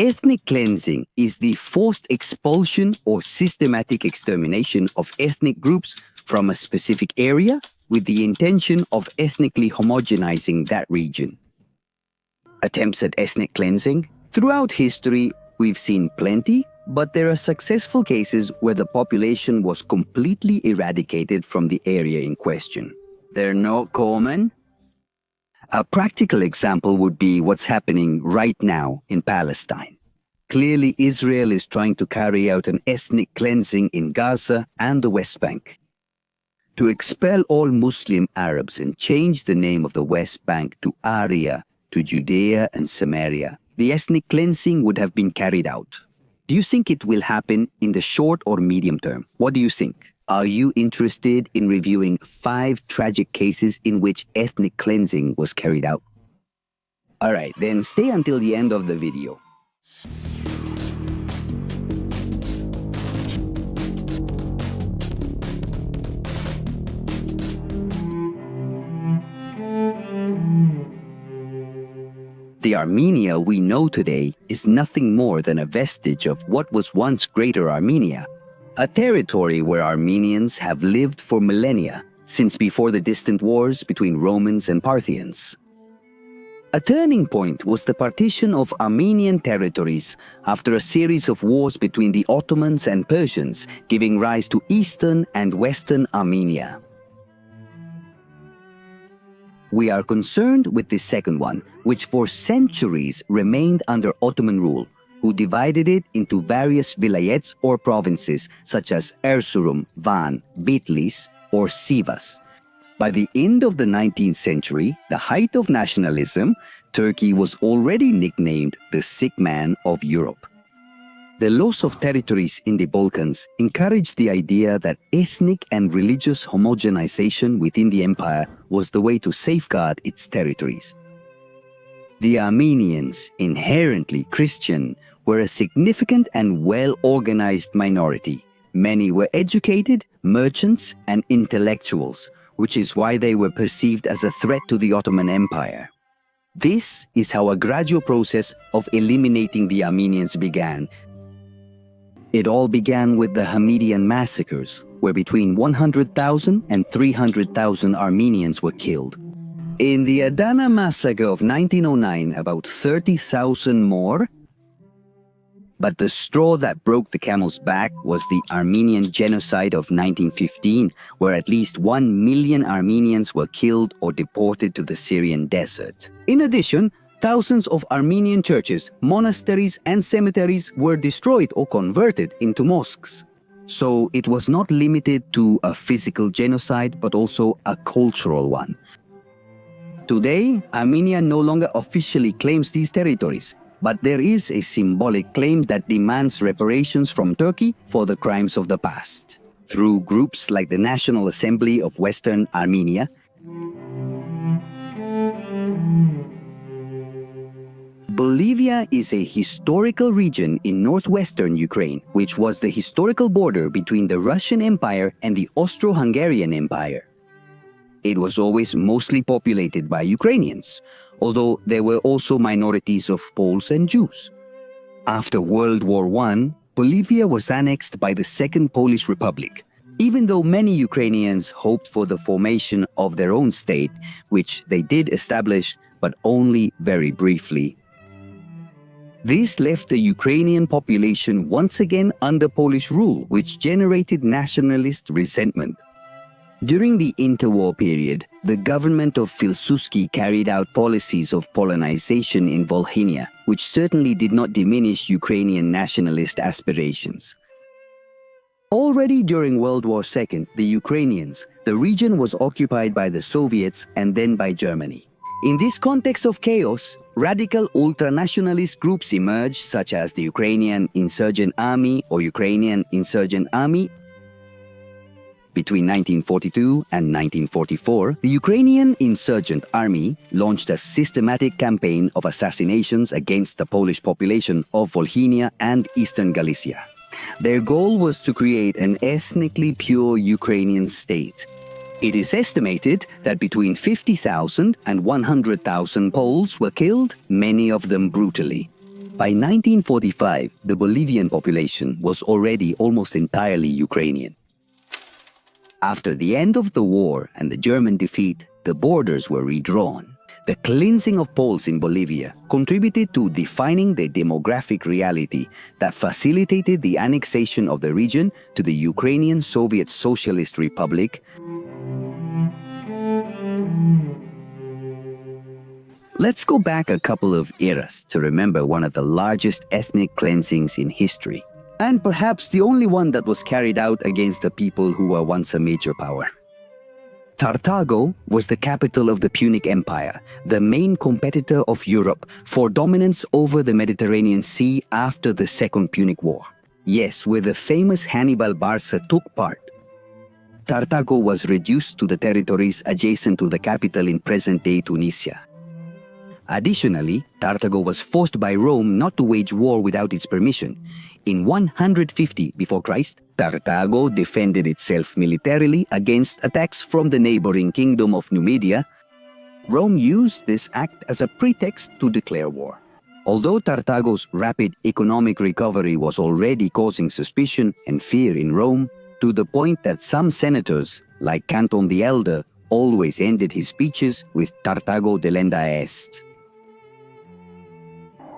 Ethnic cleansing is the forced expulsion or systematic extermination of ethnic groups from a specific area with the intention of ethnically homogenizing that region. Attempts at ethnic cleansing? Throughout history, we've seen plenty, but there are successful cases where the population was completely eradicated from the area in question. They're not common. A practical example would be what's happening right now in Palestine. Clearly, Israel is trying to carry out an ethnic cleansing in Gaza and the West Bank. To expel all Muslim Arabs and change the name of the West Bank to Aria, to Judea and Samaria, the ethnic cleansing would have been carried out. Do you think it will happen in the short or medium term? What do you think? Are you interested in reviewing 5 tragic cases in which ethnic cleansing was carried out? Alright, then stay until the end of the video. The Armenia we know today is nothing more than a vestige of what was once Greater Armenia, a territory where Armenians have lived for millennia, since before the distant wars between Romans and Parthians. A turning point was the partition of Armenian territories after a series of wars between the Ottomans and Persians, giving rise to Eastern and Western Armenia. We are concerned with the second one, which for centuries remained under Ottoman rule, who divided it into various vilayets or provinces such as Erzurum, Van, Bitlis, or Sivas. By the end of the 19th century, the height of nationalism, Turkey was already nicknamed the sick man of Europe. The loss of territories in the Balkans encouraged the idea that ethnic and religious homogenization within the empire was the way to safeguard its territories. The Armenians, inherently Christian, were a significant and well-organized minority. Many were educated, merchants, and intellectuals, which is why they were perceived as a threat to the Ottoman Empire. This is how a gradual process of eliminating the Armenians began. It all began with the Hamidian massacres, where between 100,000 and 300,000 Armenians were killed. In the Adana massacre of 1909, about 30,000 more. But the straw that broke the camel's back was the Armenian Genocide of 1915, where at least 1 million Armenians were killed or deported to the Syrian desert. In addition, thousands of Armenian churches, monasteries, and cemeteries were destroyed or converted into mosques. So it was not limited to a physical genocide, but also a cultural one. Today, Armenia no longer officially claims these territories, but there is a symbolic claim that demands reparations from Turkey for the crimes of the past. Through groups like the National Assembly of Western Armenia, Bolivia is a historical region in northwestern Ukraine, which was the historical border between the Russian Empire and the Austro-Hungarian Empire. It was always mostly populated by Ukrainians, although there were also minorities of Poles and Jews. After World War I, Bolivia was annexed by the Second Polish Republic, even though many Ukrainians hoped for the formation of their own state, which they did establish, but only very briefly. This left the Ukrainian population once again under Polish rule, which generated nationalist resentment. During the interwar period, the government of Pilsudski carried out policies of Polonization in Volhynia, which certainly did not diminish Ukrainian nationalist aspirations. Already during World War II, the region was occupied by the Soviets and then by Germany. In this context of chaos, radical ultranationalist groups emerged, such as the Ukrainian Insurgent Army or Ukrainian Insurgent Army. Between 1942 and 1944, the Ukrainian Insurgent Army launched a systematic campaign of assassinations against the Polish population of Volhynia and Eastern Galicia. Their goal was to create an ethnically pure Ukrainian state. It is estimated that between 50,000 and 100,000 Poles were killed, many of them brutally. By 1945, the Bolivian population was already almost entirely Ukrainian. After the end of the war and the German defeat, the borders were redrawn. The cleansing of Poles in Bolivia contributed to defining the demographic reality that facilitated the annexation of the region to the Ukrainian Soviet Socialist Republic. Let's go back a couple of eras to remember one of the largest ethnic cleansings in history, and perhaps the only one that was carried out against a people who were once a major power. Carthago was the capital of the Punic Empire, the main competitor of Europe for dominance over the Mediterranean Sea after the Second Punic War. Yes, where the famous Hannibal Barca took part. Carthago was reduced to the territories adjacent to the capital in present-day Tunisia. Additionally, Carthago was forced by Rome not to wage war without its permission. In 150 before Christ, Carthago defended itself militarily against attacks from the neighboring kingdom of Numidia. Rome used this act as a pretext to declare war. Although Carthago's rapid economic recovery was already causing suspicion and fear in Rome, to the point that some senators, like Canton the Elder, always ended his speeches with Carthago delenda est.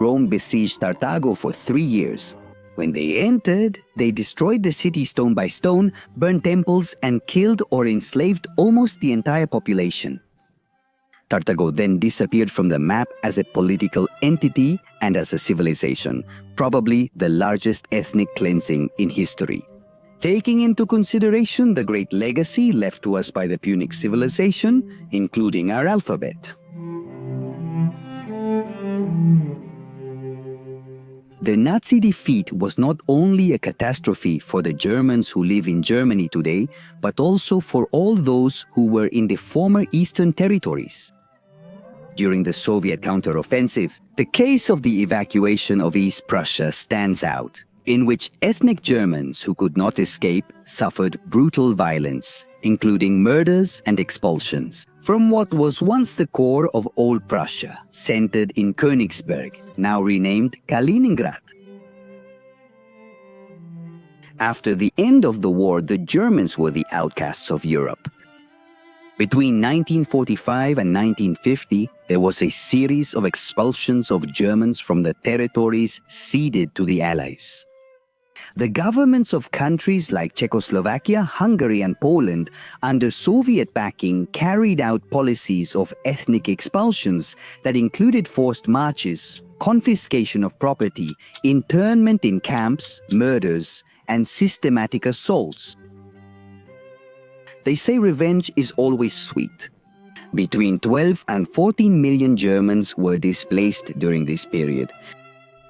Rome besieged Carthago for 3 years. When they entered, they destroyed the city stone by stone, burned temples, and killed or enslaved almost the entire population. Carthago then disappeared from the map as a political entity and as a civilization, probably the largest ethnic cleansing in history. Taking into consideration the great legacy left to us by the Punic civilization, including our alphabet. The Nazi defeat was not only a catastrophe for the Germans who live in Germany today, but also for all those who were in the former Eastern territories. During the Soviet counteroffensive, the case of the evacuation of East Prussia stands out, in which ethnic Germans who could not escape suffered brutal violence, including murders and expulsions, from what was once the core of Old Prussia, centered in Königsberg, now renamed Kaliningrad. After the end of the war, the Germans were the outcasts of Europe. Between 1945 and 1950, there was a series of expulsions of Germans from the territories ceded to the Allies. The governments of countries like Czechoslovakia, Hungary, and Poland, under Soviet backing, carried out policies of ethnic expulsions that included forced marches, confiscation of property, internment in camps, murders, and systematic assaults. They say revenge is always sweet. Between 12 and 14 million Germans were displaced during this period.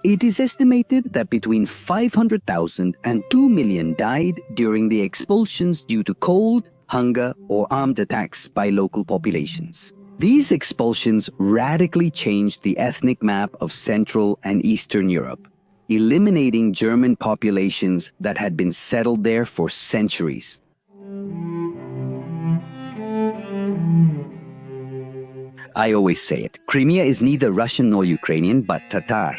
It is estimated that between 500,000 and 2 million died during the expulsions due to cold, hunger, or armed attacks by local populations. These expulsions radically changed the ethnic map of Central and Eastern Europe, eliminating German populations that had been settled there for centuries. I always say it, Crimea is neither Russian nor Ukrainian, but Tatar.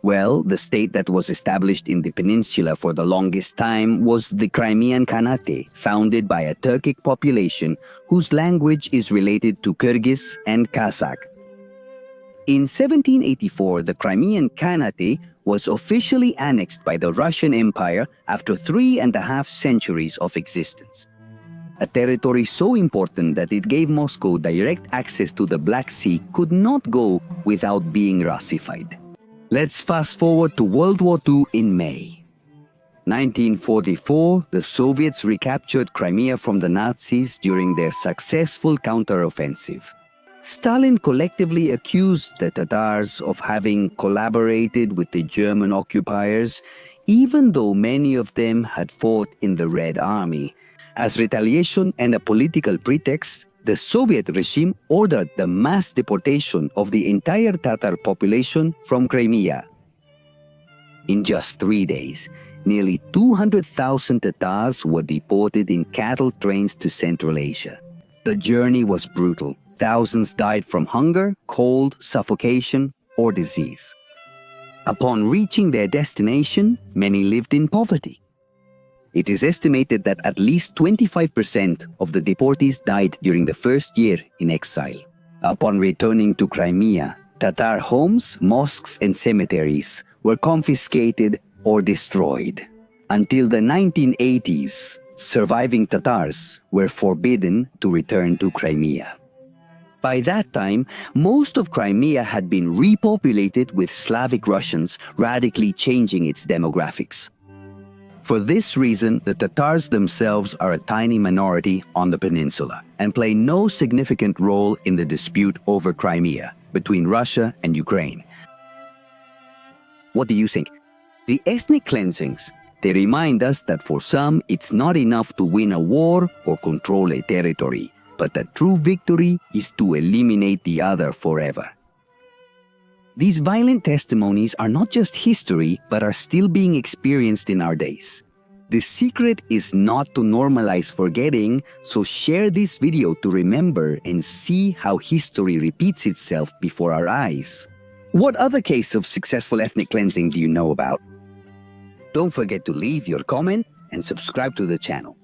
Well, the state that was established in the peninsula for the longest time was the Crimean Khanate, founded by a Turkic population whose language is related to Kyrgyz and Kazakh. In 1784, the Crimean Khanate was officially annexed by the Russian Empire after 3.5 centuries of existence. A territory so important that it gave Moscow direct access to the Black Sea could not go without being Russified. Let's fast forward to World War II in May. 1944, the Soviets recaptured Crimea from the Nazis during their successful counteroffensive. Stalin collectively accused the Tatars of having collaborated with the German occupiers, even though many of them had fought in the Red Army. As retaliation and a political pretext, the Soviet regime ordered the mass deportation of the entire Tatar population from Crimea. In just 3 days, nearly 200,000 Tatars were deported in cattle trains to Central Asia. The journey was brutal. Thousands died from hunger, cold, suffocation, or disease. Upon reaching their destination, many lived in poverty. It is estimated that at least 25% of the deportees died during the first year in exile. Upon returning to Crimea, Tatar homes, mosques, and cemeteries were confiscated or destroyed. Until the 1980s, surviving Tatars were forbidden to return to Crimea. By that time, most of Crimea had been repopulated with Slavic Russians, radically changing its demographics. For this reason, the Tatars themselves are a tiny minority on the peninsula and play no significant role in the dispute over Crimea between Russia and Ukraine. What do you think? The ethnic cleansings, they remind us that for some, it's not enough to win a war or control a territory, but the true victory is to eliminate the other forever. These violent testimonies are not just history, but are still being experienced in our days. The secret is not to normalize forgetting, so share this video to remember and see how history repeats itself before our eyes. What other case of successful ethnic cleansing do you know about? Don't forget to leave your comment and subscribe to the channel.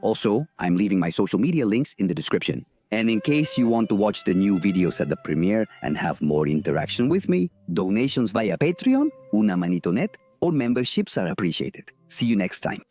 Also, I'm leaving my social media links in the description. And in case you want to watch the new videos at the premiere and have more interaction with me, donations via Patreon, una manito net, or memberships are appreciated. See you next time.